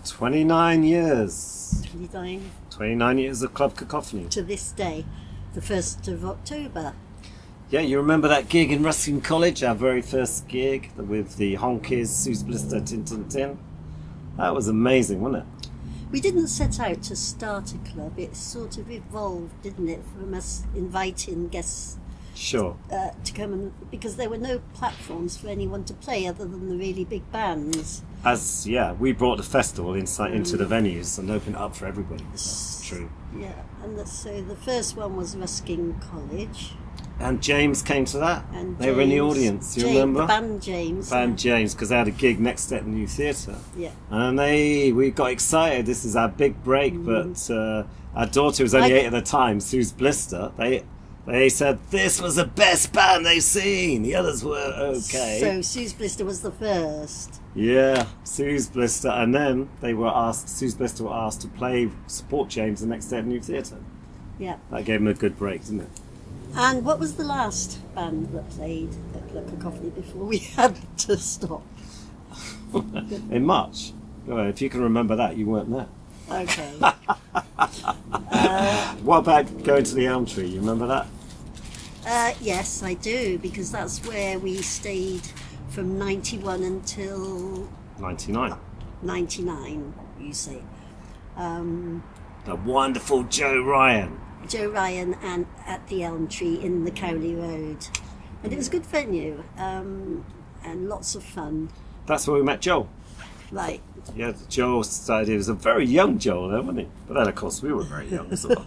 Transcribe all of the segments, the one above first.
29 years. 29 29 years of Klub Kakofanney. to this day, the 1st of October. Yeah, you remember that gig in Ruskin College, our very first gig with the Honkies, Suze Blister, Tin Tin Tin? That was amazing, wasn't it? We didn't set out to start a club. It sort of evolved, didn't it, from us inviting guests Sure. to come and... because there were no platforms for anyone to play other than the really big bands. We brought the festival into the venues and opened it up for everybody. That's true. Yeah, and so the first one was Ruskin College. And James came to that. And they were in the audience, you remember? The band James. James, because they had a gig next at the new theatre. Yeah. And we got excited. This is our big break, but our daughter was only 8 at the time, Suze Blister. They said this was the best band they've seen. The others were okay. So Suze Blister was the first. Yeah, Suze Blister, and then Suze Blister were asked to support James the next day at the new theatre. Yeah. That gave him a good break, didn't it? And what was the last band that played at Klub Kakofanney before we had to stop? In March. Well, if you can remember that, you weren't there. Okay. What about going to the Elm Tree? You remember that? Yes, I do, because that's where we stayed from 91 until 99. 99, you say. The wonderful Joe Ryan. Joe Ryan and at the Elm Tree in the Cowley Road. And it was a good venue and lots of fun. That's where we met Joel. Right. Yeah, Joel started, he was a very young Joel then, wasn't he? But then, of course, we were very young as well.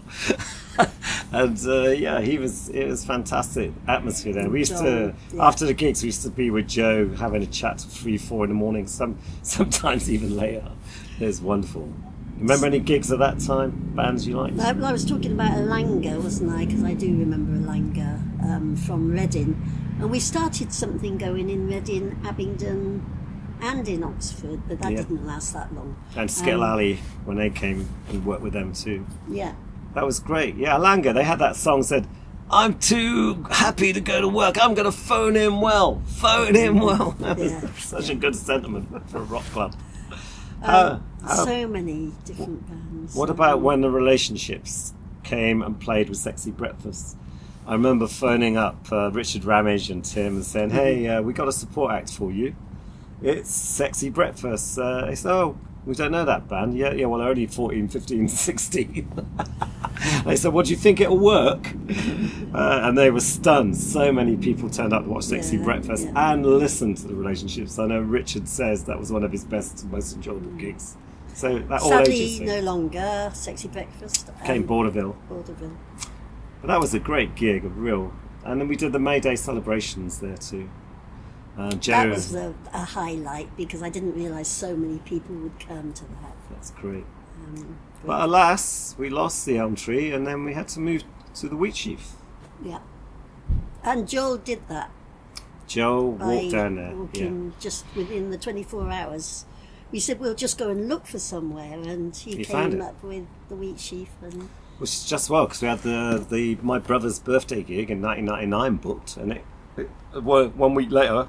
And it was fantastic atmosphere there. We used to, after the gigs, we used to be with Joe having a chat till 3, 4 in the morning, sometimes even later. It was wonderful. Remember any gigs at that time? Bands you liked? I was talking about Alanga, wasn't I? Because I do remember Alanga from Reading. And we started something going in Reading, Abingdon and in Oxford, but that didn't last that long. And Skittle Alley, when they came and worked with them too. Yeah. That was great. Yeah, Alanga, they had that song said, I'm too happy to go to work. I'm going to phone him well. Phone him well. That was such a good sentiment for a rock club. So many different bands. What about when the Relationships came and played with Sexy Breakfast? I remember phoning up Richard Ramage and Tim and saying, hey, we got a support act for you. It's Sexy Breakfast. They said, oh, we don't know that band. Yeah, well, they're only 14, 15, 16. They said, what do you think it'll work? And they were stunned. So many people turned up to watch Sexy Breakfast and listened to the Relationships. I know Richard says that was one of his best and most enjoyable gigs. So that all ages thing. No longer Sexy Breakfast. Came Vaudeville. But that was a great gig, and then we did the May Day celebrations there too. That was a highlight because I didn't realise so many people would come to that. That's great. But alas, we lost the Elm Tree and then we had to move to the Wheatsheaf. Yeah. And Joel did that. Joel walked down there. Walking just within the 24 hours. We said we'll just go and look for somewhere, and he came up with the Wheatsheaf. Which is just because we had my brother's birthday gig in 1999 booked, and it 1 week later,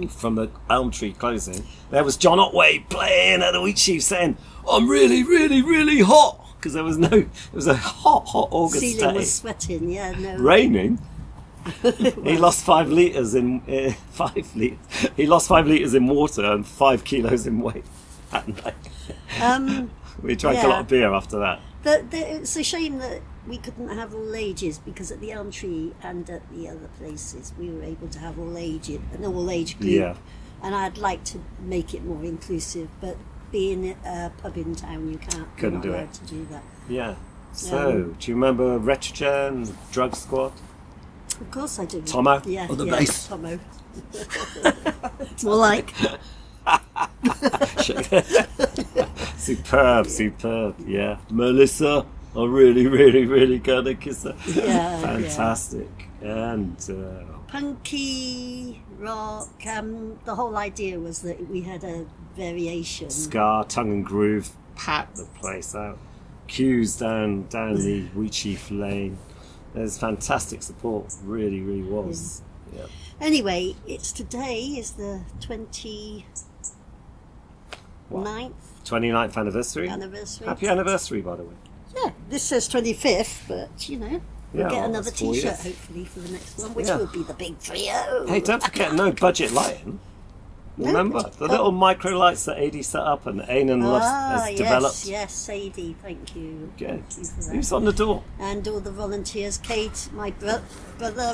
from the Elm Tree closing, there was John Otway playing at the Wheatsheaf saying, I'm really, really, really hot, because it was a hot August day. Ceiling was sweating, Raining. He lost 5 litres in 5 litres. He lost 5 litres in water and 5 kilos in weight that night. We drank a lot of beer after that. It's a shame that we couldn't have all ages, because at the Elm Tree and at the other places we were able to have an all age group. Yeah. And I'd like to make it more inclusive, but being a pub in town, couldn't do it. To do that. Yeah. So, do you remember Retrogen, Drug Squad? Of course I do. Tomo? On the bass? Tomo. More like. Superb, yeah. Melissa, I'm really, really, really gonna kiss her. Yeah. Fantastic. And punky rock. The whole idea was that we had a variation. Ska, tongue and groove, pat the place out. Queues down the Wheatsheaf Lane. There's fantastic support, really, really was. Yeah. Anyway, today is the 20. 9th 29th anniversary. Happy anniversary, by the way. Yeah, this says 25th, but you know, we'll get another that's 4 T-shirt years. hopefully for the next one, which will be the big 3-0. Hey, don't forget, no budget lighting. Remember the little micro lights that AD set up and Ainan has developed. Yes, Sadie, thank you. Good. Thank you for that. Who's on the door? And all the volunteers, Kate, my brother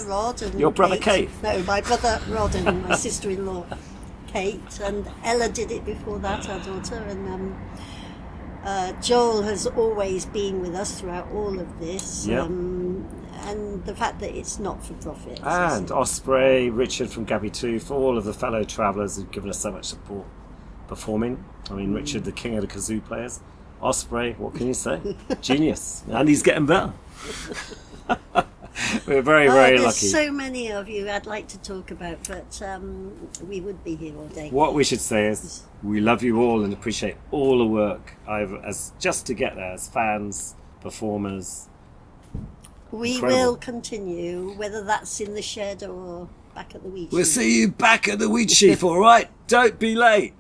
Rod, and Your brother Kate? No, my brother Rod and my sister-in-law Kate, and Ella did it before that, our daughter, and Joel has always been with us throughout all of this. Yep. And the fact that it's not for profit. And Osprey, Richard from Gabby 2, for all of the fellow travellers who've given us so much support performing. I mean, Richard, the king of the kazoo players. Osprey, what can you say? Genius. And he's getting better. We're very, very there's lucky. So many of you I'd like to talk about, but we would be here all day. What we should say is we love you all and appreciate all the work as just to get there as fans, performers. We Incredible. will continue, whether that's in the shed or back at the Wheat We'll Sheaf. see you back at the Wheat Sheaf, all right? Don't be late.